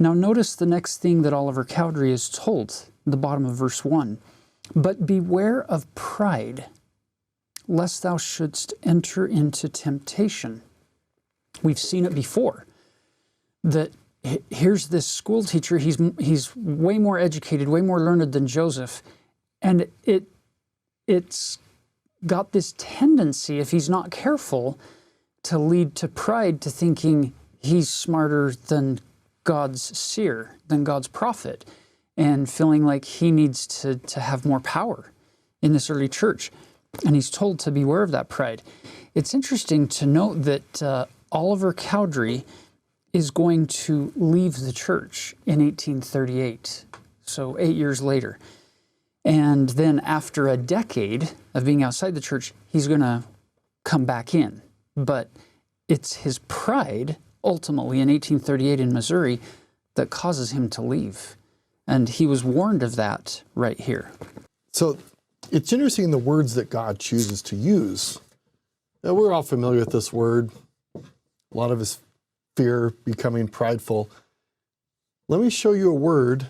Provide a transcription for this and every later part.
Now notice the next thing that Oliver Cowdery is told, the bottom of verse 1. But beware of pride, lest thou shouldst enter into temptation. We've seen it before, that here's this school teacher, he's way more educated, way more learned than Joseph, and it's got this tendency, if he's not careful, to lead to pride, to thinking he's smarter than God's seer, than God's prophet, and feeling like he needs to have more power in this early church. And he's told to beware of that pride. It's interesting to note that Oliver Cowdery is going to leave the church in 1838, so 8 years later. And then after a decade of being outside the church, he's going to come back in. But it's his pride, ultimately, in 1838 in Missouri, that causes him to leave. And he was warned of that right here. So it's interesting the words that God chooses to use. Now, we're all familiar with this word. A lot of us fear becoming prideful. Let me show you a word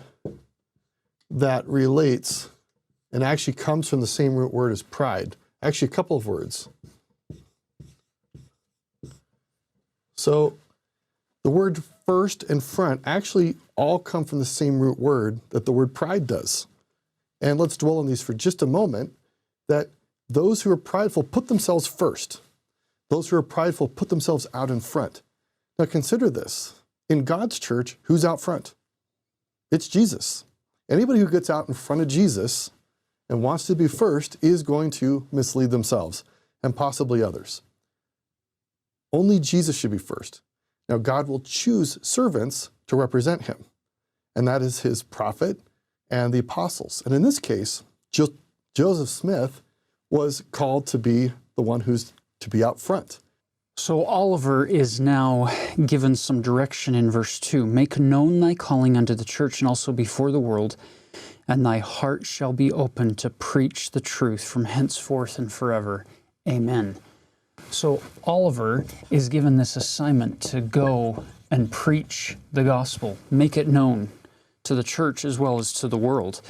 that relates and actually comes from the same root word as pride. Actually, a couple of words. So the word first and front actually all come from the same root word that the word pride does. And let's dwell on these for just a moment, that those who are prideful put themselves first. Those who are prideful put themselves out in front. Now consider this. In God's church, who's out front? It's Jesus. Anybody who gets out in front of Jesus and wants to be first is going to mislead themselves and possibly others. Only Jesus should be first. Now, God will choose servants to represent him, and that is his prophet and the apostles. And in this case, Joseph Smith was called to be the one who's to be out front. So Oliver is now given some direction in verse 2. Make known thy calling unto the church and also before the world, and thy heart shall be open to preach the truth from henceforth and forever. Amen. So Oliver is given this assignment to go and preach the gospel, make it known to the church as well as to the world.